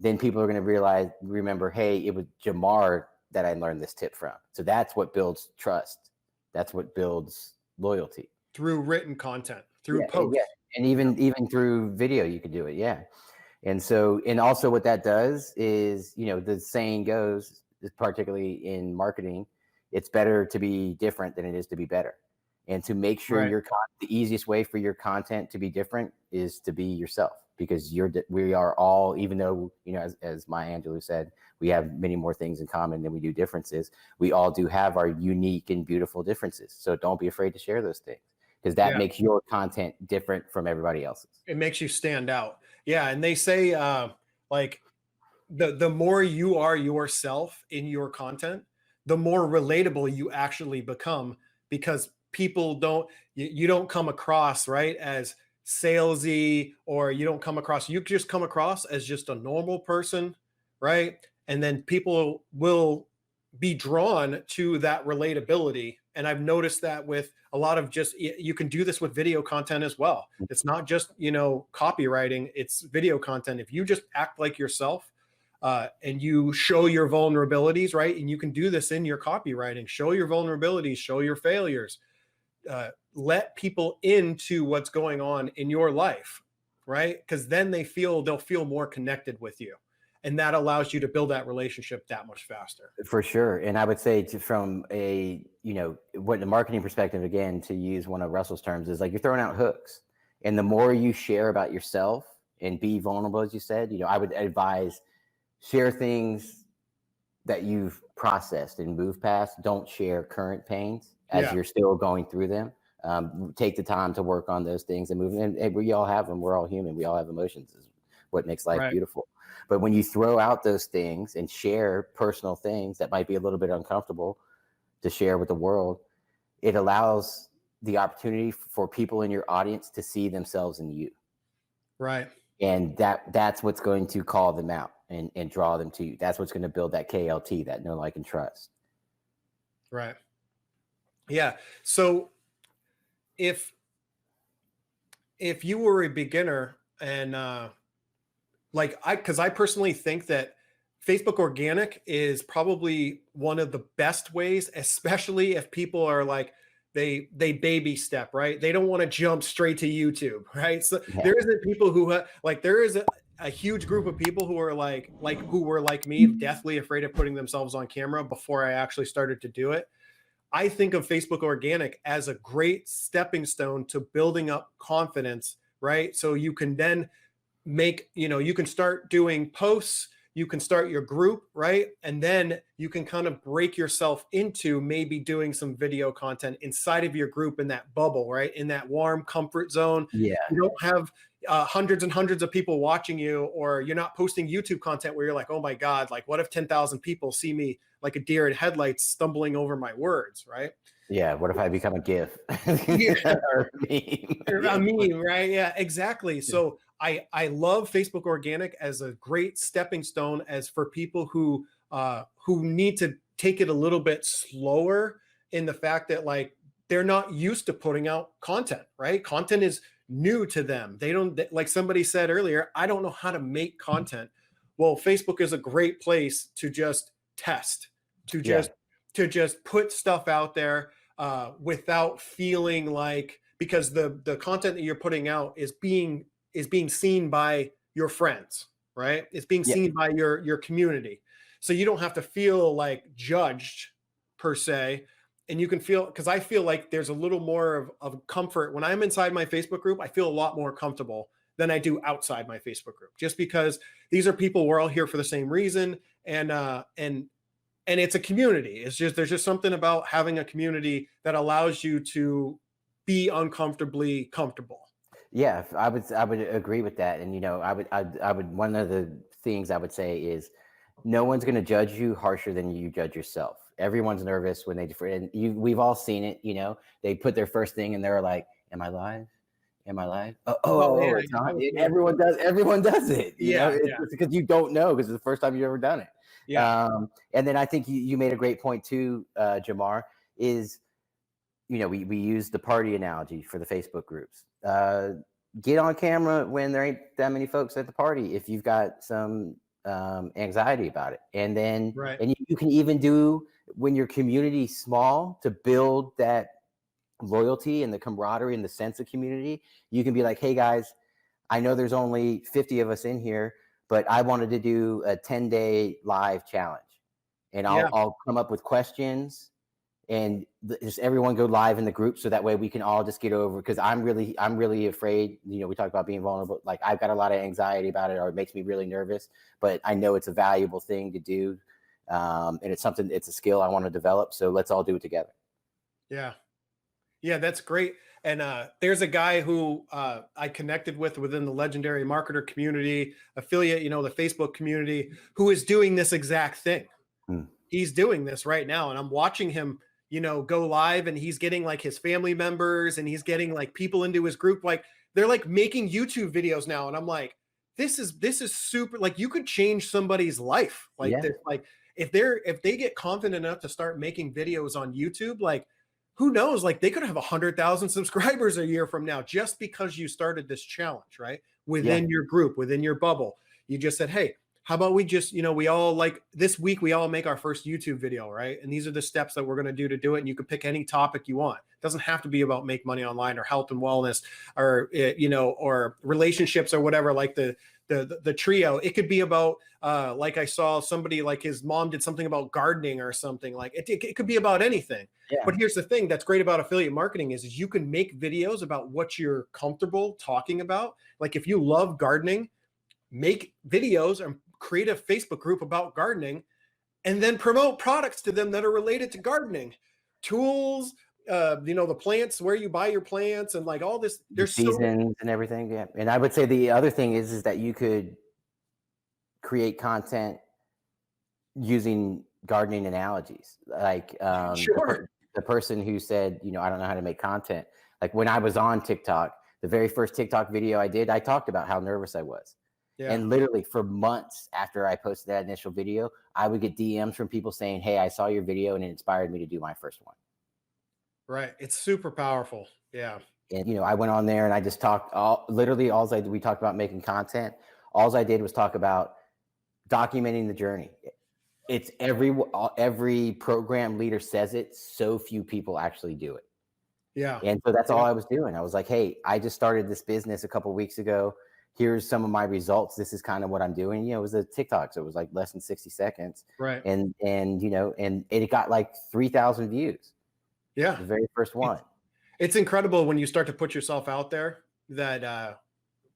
then people are going to remember, hey, it was Jamar that I learned this tip from. So that's what builds trust. That's what builds loyalty. Through written content, through posts. Yeah. And even through video, you could do it. Yeah. And so, and also what that does is, the saying goes, particularly in marketing, it's better to be different than it is to be better. And to make sure the easiest way for your content to be different is to be yourself, because we are all, even though, as Maya Angelou said, we have many more things in common than we do differences. We all do have our unique and beautiful differences. So don't be afraid to share those things, because that makes your content different from everybody else's. It makes you stand out. Yeah. And they say, like the more you are yourself in your content, the more relatable you actually become, because people you don't come across right as salesy, or you just come across as just a normal person, right? And then people will be drawn to that relatability. And I've noticed that with a lot of you can do this with video content as well. It's not just, copywriting, it's video content. If you just act like yourself, and you show your vulnerabilities, right? And you can do this in your copywriting, show your vulnerabilities, show your failures, let people into what's going on in your life, right? Because then they'll feel more connected with you. And that allows you to build that relationship that much faster. For sure. And I would say from what the marketing perspective, again, to use one of Russell's terms, is like you're throwing out hooks. And the more you share about yourself and be vulnerable, as you said, I would advise share things that you've processed and moved past. Don't share current pains as you're still going through them. Take the time to work on those things and move. And we all have them. We're all human. We all have emotions. Is what makes life beautiful. But when you throw out those things and share personal things that might be a little bit uncomfortable to share with the world, it allows the opportunity for people in your audience to see themselves in you. Right. And that's what's going to call them out. and draw them to you. That's what's going to build that KLT, that know, like, and trust. Right. Yeah. So if you were a beginner and because I personally think that Facebook organic is probably one of the best ways, especially if people are like they baby step, right? They don't want to jump straight to YouTube, right? So Yeah. there isn't people who there is a huge group of people who are who were like me, deathly afraid of putting themselves on camera before I actually started to do it. I think of Facebook organic as a great stepping stone to building up confidence, right? So you can then you can start doing posts, you can start your group, right? And then you can kind of break yourself into maybe doing some video content inside of your group in that bubble, right? In that warm comfort zone. Yeah. You don't have hundreds and hundreds of people watching you, or you're not posting YouTube content where you're like, oh my God, like what if 10,000 people see me like a deer in headlights stumbling over my words, right? Yeah. What if I become a GIF? Yeah. Or a meme? A meme, right? Yeah, exactly. So I love Facebook organic as a great stepping stone as for people who need to take it a little bit slower in the fact that like they're not used to putting out content, right? Content is new to them. They don't, like somebody said earlier, I don't know how to make content. Well, Facebook is a great place to just test, to just put stuff out there without feeling like, because the content that you're putting out is being seen by your friends, right? It's being seen by your community. So you don't have to feel like judged per se. And you can feel, because I feel like there's a little more of comfort when I'm inside my Facebook group. I feel a lot more comfortable than I do outside my Facebook group, just because these are people, we're all here for the same reason. And it's a community. It's just, there's just something about having a community that allows you to be uncomfortably comfortable. Yeah, I would agree with that. And I would one of the things I would say is no one's going to judge you harsher than you judge yourself. Everyone's nervous when we've all seen it. They put their first thing and they're like, "Am I live? Am I live? Oh, it's not." Everyone does it. It's because you don't know, because it's the first time you've ever done it. Yeah. And then I think you made a great point too, Jamar. Is we use the party analogy for the Facebook groups. Get on camera when there ain't that many folks at the party if you've got some anxiety about it. And then and you can even do when your community's small to build that loyalty and the camaraderie and the sense of community. You can be like, hey guys, I know there's only 50 of us in here, but I wanted to do a 10-day live challenge. And I'll come up with questions and just everyone go live in the group, so that way we can all just get over, because I'm really afraid. We talk about being vulnerable. Like, I've got a lot of anxiety about it, or it makes me really nervous, but I know it's a valuable thing to do. And it's a skill I want to develop. So let's all do it together. Yeah. Yeah, that's great. And there's a guy who I connected with within the Legendary Marketer community, affiliate, the Facebook community, who is doing this exact thing. He's doing this right now. And I'm watching him, go live, and he's getting like his family members, and he's getting like people into his group. Like, they're like making YouTube videos now. And I'm like, this is super, like, you could change somebody's life. Like, like if they get confident enough to start making videos on YouTube, like, who knows, like, they could have 100,000 subscribers a year from now, just because you started this challenge, right? Within your group, within your bubble. You just said, hey, how about we just, we all, like, this week, we all make our first YouTube video, right? And these are the steps that we're going to do it. And you can pick any topic you want. It doesn't have to be about make money online or health and wellness or, or relationships or whatever, like the trio. It could be about, like, I saw somebody, like, his mom did something about gardening or something. Like, it could be about anything. Yeah. But here's the thing that's great about affiliate marketing is you can make videos about what you're comfortable talking about. Like, if you love gardening, make videos and create a Facebook group about gardening, and then promote products to them that are related to gardening, tools, the plants, where you buy your plants, and like all this. There's seasons and everything. Yeah. And I would say the other thing is that you could create content using gardening analogies. Like the person who said, I don't know how to make content. Like, when I was on TikTok, the very first TikTok video I did, I talked about how nervous I was. Yeah. And literally for months after I posted that initial video, I would get DMs from people saying, "Hey, I saw your video and it inspired me to do my first one." Right. It's super powerful. Yeah. And I went on there and I just talked we talked about making content. All I did was talk about documenting the journey. It's every program leader says it, so few people actually do it. Yeah. And so that's all I was doing. I was like, "Hey, I just started this business a couple of weeks ago. Here's some of my results. This is kind of what I'm doing." It was a TikTok, so it was like less than 60 seconds. Right. And it got like 3,000 views. Yeah. The very first one. It's incredible when you start to put yourself out there that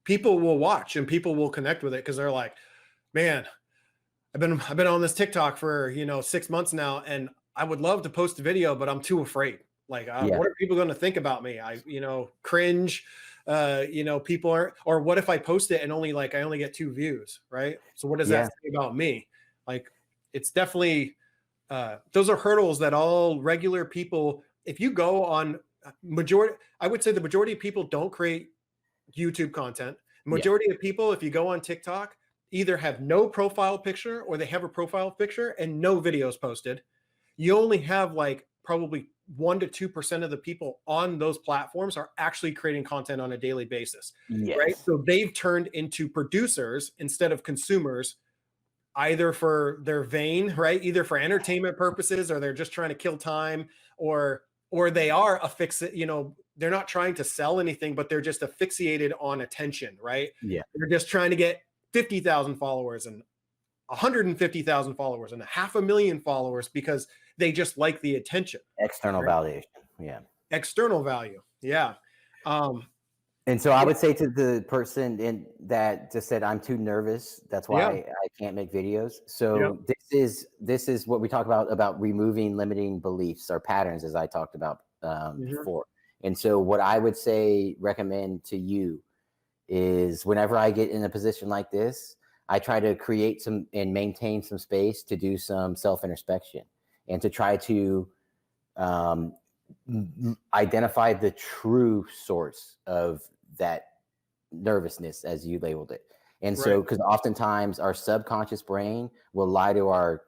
people will watch and people will connect with it because they're like, man, I've been on this TikTok for 6 months now, and I would love to post a video, but I'm too afraid. Like, what are people going to think about me? I cringe. People are, or what if I post it and I only get 2 views, right? So what does that say about me? Like, it's definitely those are hurdles that all regular people, if you go on I would say the majority of people don't create YouTube content. Majority of people, if you go on TikTok, either have no profile picture or they have a profile picture and no videos posted. You only have probably 1 to 2% of the people on those platforms are actually creating content on a daily basis. Yes. Right. So they've turned into producers instead of consumers, either for their vein, right? Either for entertainment purposes, or they're just trying to kill time, or they are they're not trying to sell anything, but they're just asphyxiated on attention, right? Yeah. They're just trying to get 50,000 followers and 150,000 followers and 500,000 followers because they just like the attention. External validation. Yeah. External value. Yeah. And so I would say to the person that just said, "I'm too nervous. That's why I can't make videos." So this is what we talk about removing limiting beliefs or patterns, as I talked about before. And so what I would recommend to you is whenever I get in a position like this, I try to create some and maintain some space to do some self-introspection and to try to identify the true source of that nervousness, as you labeled it. And so, because oftentimes our subconscious brain will lie to our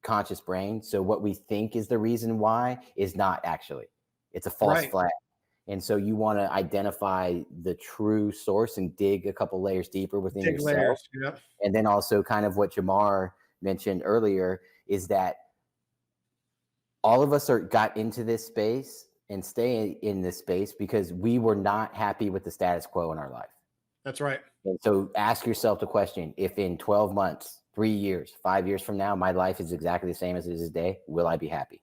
conscious brain. So what we think is the reason why is not actually. It's a false flag. And so you want to identify the true source and dig a couple layers deeper within yourself. And then also kind of what Jamar mentioned earlier is that all of us got into this space and stay in this space because we were not happy with the status quo in our life. That's right. And so ask yourself the question, if in 12 months, 3 years, 5 years from now, my life is exactly the same as it is today, will I be happy?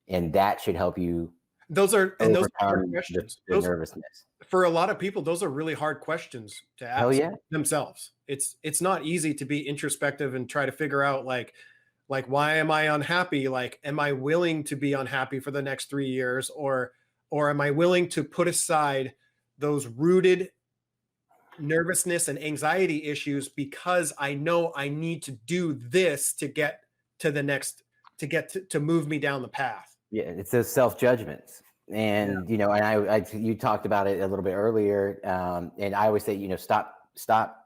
And that should help you. Those are hard questions. The nervousness. For a lot of people, those are really hard questions to ask themselves. It's not easy to be introspective and try to figure out like why am I unhappy? Like, am I willing to be unhappy for the next 3 years, or am I willing to put aside those rooted nervousness and anxiety issues because I know I need to do this to get to the next, to move me down the path. Yeah, it's those self-judgments. And, and you talked about it a little bit earlier. And I always say, stop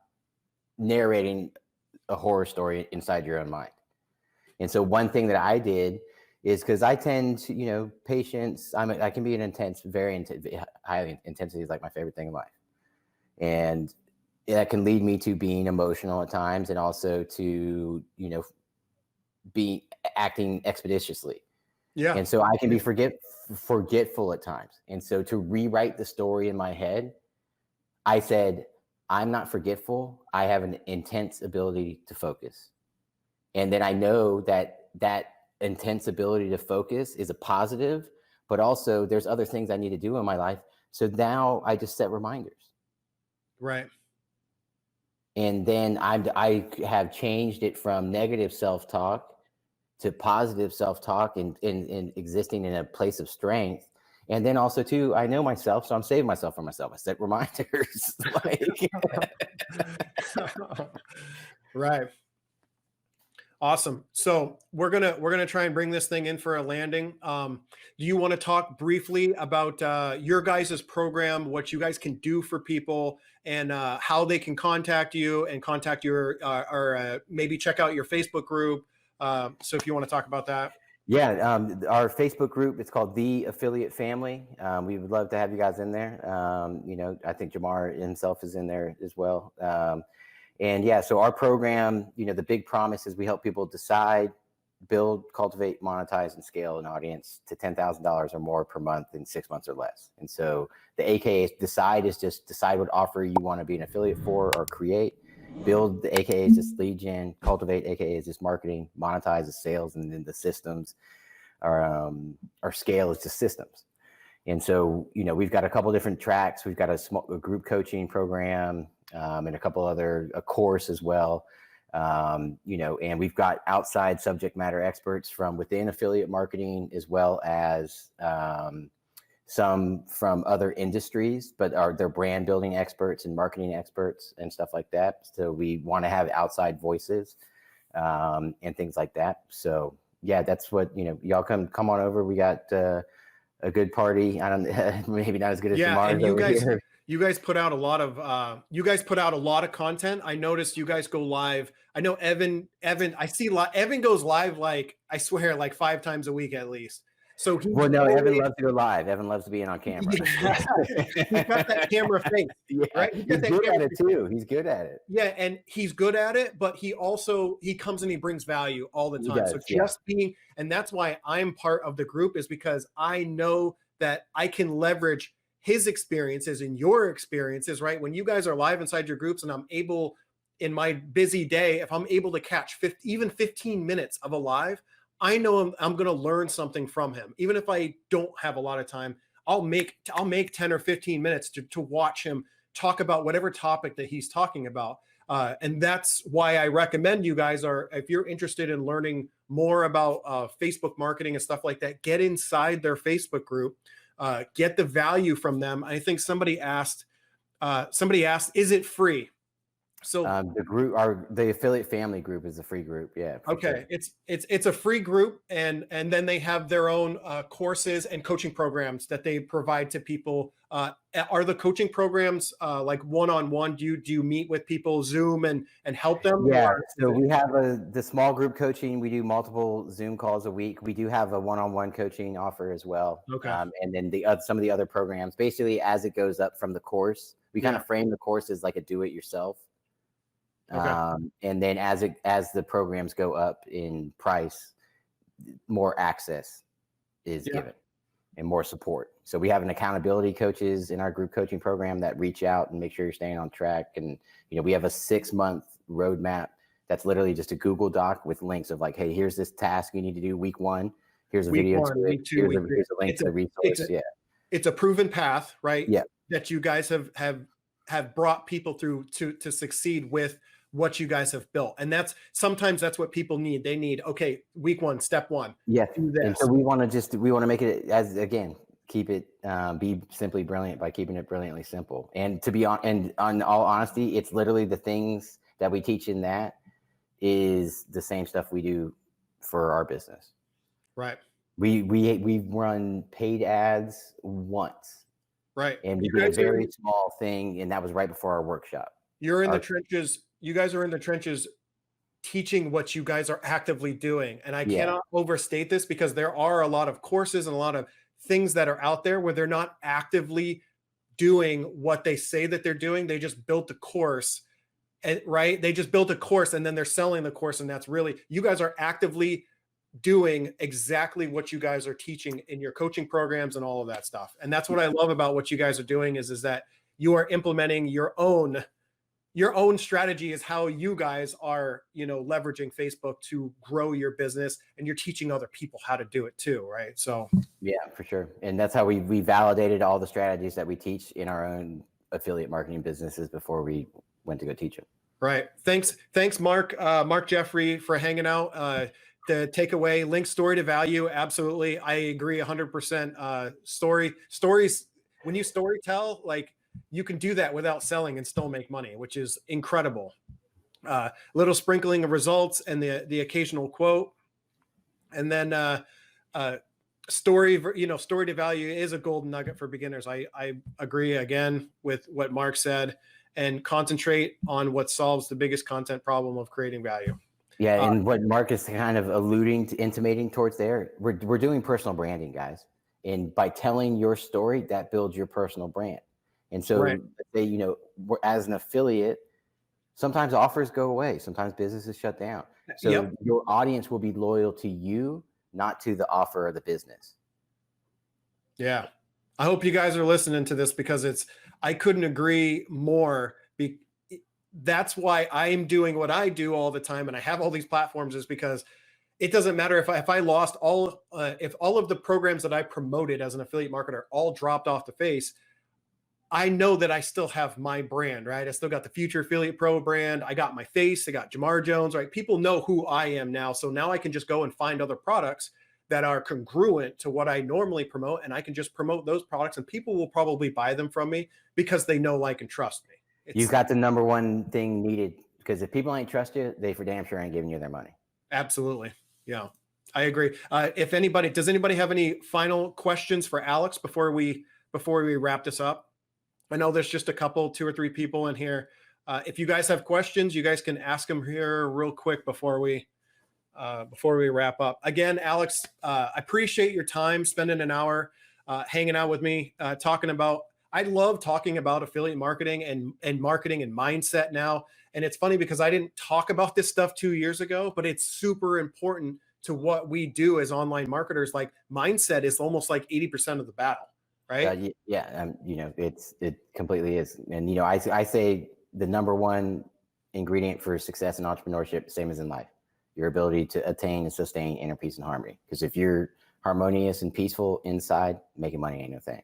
narrating a horror story inside your own mind. And so one thing that I did is, because I tend to, patience, I can be an intense, highly intensity is like my favorite thing in life. And that can lead me to being emotional at times, and also to, be acting expeditiously. Yeah. And so I can be forgetful at times. And so to rewrite the story in my head, I said, I'm not forgetful. I have an intense ability to focus. And then I know that intense ability to focus is a positive, but also there's other things I need to do in my life. So now I just set reminders. Right. And then I have changed it from negative self-talk to positive self-talk and existing in a place of strength. And then also too, I know myself, so I'm saving myself from myself. I set reminders. Like... Right. Awesome. So we're gonna try and bring this thing in for a landing. Do you want to talk briefly about your guys' program, what you guys can do for people, and how they can contact you and contact your or maybe check out your Facebook group? So if you want to talk about that. Yeah, our Facebook group, it's called The Affiliate Family. We would love to have you guys in there. I think Jamar himself is in there as well. And yeah, so our program, the big promise is we help people decide, build, cultivate, monetize, and scale an audience to $10,000 or more per month in 6 months or less. And so the AKA decide is just decide what offer you want to be an affiliate for or create. Build, the AKA is just lead gen. Cultivate, AKA is just marketing. Monetize is sales, and then the systems our scale is just systems. And so, we've got a couple different tracks. We've got a group coaching program, and a couple other, a course as well. And we've got outside subject matter experts from within affiliate marketing, as well as some from other industries, but they're brand building experts and marketing experts and stuff like that. So we want to have outside voices and things like that. So yeah, that's what, y'all come on over. We got a good party. I don't maybe not as good as Yeah, and here. You guys put out a lot of content. I noticed you guys go live. I know Evan, Evan goes live I swear 5 times a week at least. So Evan loves to go live. Evan loves to be in on camera. Yeah. He's got that camera face, right? He's good at it too. He's good at it. Yeah, and he's good at it, but he comes and he brings value all the time. So just being, and that's why I'm part of the group, is because I know that I can leverage his experiences and your experiences, right? When you guys are live inside your groups and I'm able, in my busy day, if I'm able to catch even 15 minutes of a live, I know I'm going to learn something from him. Even if I don't have a lot of time, I'll make 10 or 15 minutes to watch him talk about whatever topic that he's talking about. And that's why I recommend you guys if you're interested in learning more about Facebook marketing and stuff like that, get inside their Facebook group, get the value from them. I think somebody asked, is it free? So the affiliate family group is a free group. Yeah. Okay. Sure. It's a free group, and then they have their own courses and coaching programs that they provide to people. Are the coaching programs like one-on-one? Do you meet with people Zoom and help them? Yeah. So we have the small group coaching. We do multiple Zoom calls a week. We do have a one-on-one coaching offer as well. Okay. And then some of the other programs, basically as it goes up from the course, we kind of frame the course as like a do-it-yourself. Okay. And then as the programs go up in price, more access is given and more support. So we have an accountability coaches in our group coaching program that reach out and make sure you're staying on track. And, we have a 6-month roadmap that's literally just a Google Doc with links of hey, here's this task you need to do week 1. Here's a video to it. Here's a link to the resource. It's a proven path, right? Yeah. That you guys have brought people through to succeed with what you guys have built. And sometimes that's what people need. They need, okay, week 1, step 1. Yeah. And so we want to make it keep it, be simply brilliant by keeping it brilliantly simple. And to be on all honesty, it's literally the things that we teach in that is the same stuff we do for our business. Right. We run paid ads once. Right. And we did a very small thing, and that was right before our workshop. You're in the trenches. You guys are in the trenches teaching what you guys are actively doing. And I cannot overstate this, because there are a lot of courses and a lot of things that are out there where they're not actively doing what they say that they're doing. They just built a course, right? They just built a course and then they're selling the course. And that's really, you guys are actively doing exactly what you guys are teaching in your coaching programs and all of that stuff. And that's what I love about what you guys are doing is that you are implementing your own strategy, is how you guys are, leveraging Facebook to grow your business, and you're teaching other people how to do it too. Right. So yeah, for sure. And that's how we validated all the strategies that we teach in our own affiliate marketing businesses before we went to go teach them. Right. Thanks, Mark Jeffrey, for hanging out. The takeaway, link story to value. Absolutely. I agree 100%. Stories, when you story tell, you can do that without selling and still make money, which is incredible. little sprinkling of results and the occasional quote. And then story to value is a golden nugget for beginners. I agree again with what Mark said, and concentrate on what solves the biggest content problem of creating value. Yeah, and what Mark is kind of intimating towards there, we're doing personal branding, guys. And by telling your story, that builds your personal brand. And so, Right. as an affiliate, sometimes offers go away. Sometimes businesses shut down. So Yep. your audience will be loyal to you, not to the offer of the business. Yeah. I hope you guys are listening to this, because I couldn't agree more. That's why I'm doing what I do all the time, and I have all these platforms, is because it doesn't matter if I lost if all of the programs that I promoted as an affiliate marketer all dropped off the face. I know that I still have my brand, right? I still got the Future Affiliate Pro brand. I got my face. I got Jamar Jones, right? People know who I am now. So now I can just go and find other products that are congruent to what I normally promote, and I can just promote those products, and people will probably buy them from me because they know, like, and trust me. You've got the number one thing needed, because if people ain't trust you, they for damn sure ain't giving you their money. Absolutely. Yeah, I agree. Does anybody have any final questions for Alex before we wrap this up? I know there's just a couple, 2 or 3 people in here. If you guys have questions, you guys can ask them here real quick before we wrap up. Again, Alex, I appreciate your time, spending an hour hanging out with me, talking about. I love talking about affiliate marketing and marketing and mindset now. And it's funny because I didn't talk about this stuff 2 years ago, but it's super important to what we do as online marketers. Like, mindset is almost like 80% of the battle, right? It completely is. And, I say the number one ingredient for success in entrepreneurship, same as in life, your ability to attain and sustain inner peace and harmony. Because if you're harmonious and peaceful inside, making money ain't no thing.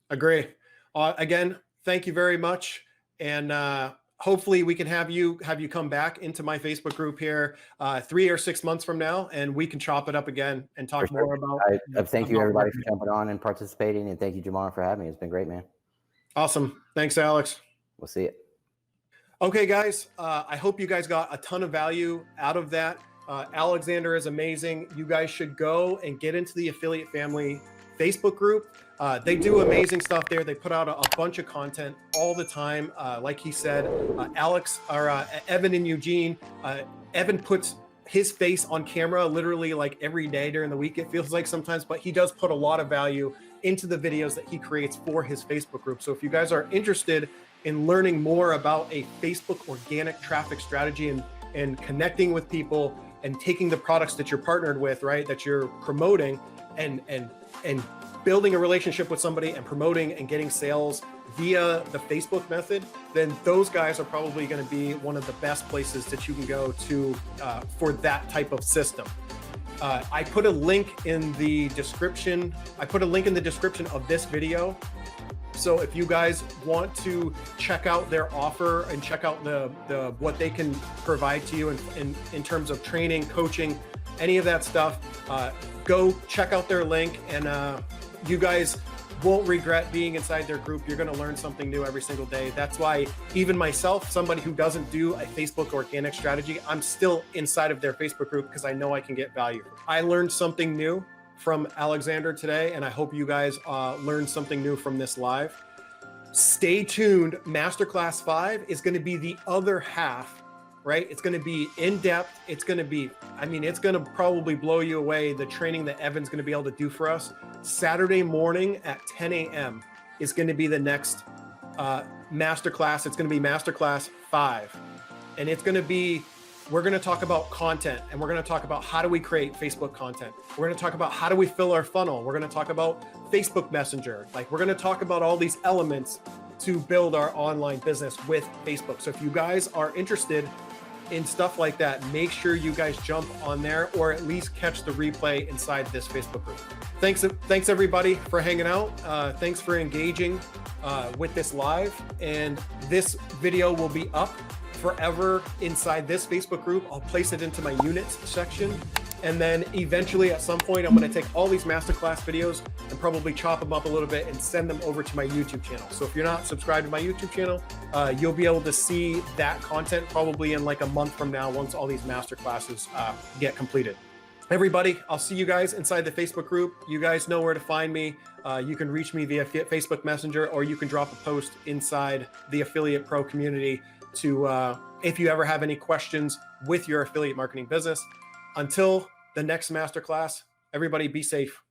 Agree. Again, thank you very much. And hopefully we can have you come back into my Facebook group here 3 or 6 months from now, and we can chop it up again and talk more about. Thank you, everybody, for jumping on and participating. And thank you, Jamar, for having me. It's been great, man. Awesome. Thanks, Alex. We'll see it. Okay, guys. I hope you guys got a ton of value out of that. Alexander is amazing. You guys should go and get into the Affiliate Family Facebook group. They do amazing stuff there. They put out a bunch of content all the time. Like he said, Evan and Eugene, Evan puts his face on camera literally like every day during the week, it feels like sometimes, but he does put a lot of value into the videos that he creates for his Facebook group. So if you guys are interested in learning more about a Facebook organic traffic strategy and connecting with people and taking the products that you're partnered with, right, that you're promoting, and building a relationship with somebody and promoting and getting sales via the Facebook method, then those guys are probably going to be one of the best places that you can go to for that type of system. I put a link in the description. Of this video. So if you guys want to check out their offer and check out the what they can provide to you in terms of training, coaching, any of that stuff, go check out their link, and you guys won't regret being inside their group. You're going to learn something new every single day. That's why even myself, somebody who doesn't do a Facebook organic strategy, I'm still inside of their Facebook group because I know I can get value. I learned something new from Alexander today, and I hope you guys learned something new from this live. Stay tuned. Masterclass 5 is going to be the other half, right? It's going to be in depth. It's going to probably blow you away. The training that Evan's going to be able to do for us Saturday morning at 10 a.m. is going to be the next masterclass. It's going to be Masterclass 5, and we're going to talk about content, and we're going to talk about how do we create Facebook content. We're going to talk about how do we fill our funnel. We're going to talk about Facebook Messenger. Like, we're going to talk about all these elements to build our online business with Facebook. So if you guys are interested in stuff like that, make sure you guys jump on there, or at least catch the replay inside this Facebook group. Thanks everybody for hanging out. Thanks for engaging with this live. And this video will be up forever inside this Facebook group. I'll place it into my units section. And then eventually at some point, I'm going to take all these masterclass videos and probably chop them up a little bit and send them over to my YouTube channel. So if you're not subscribed to my YouTube channel, You'll be able to see that content probably in like a month from now once all these masterclasses get completed. Everybody, I'll see you guys inside the Facebook group. You guys know where to find me. You can reach me via Facebook Messenger, or you can drop a post inside the Affiliate Pro community to if you ever have any questions with your affiliate marketing business. Until the next masterclass, everybody be safe.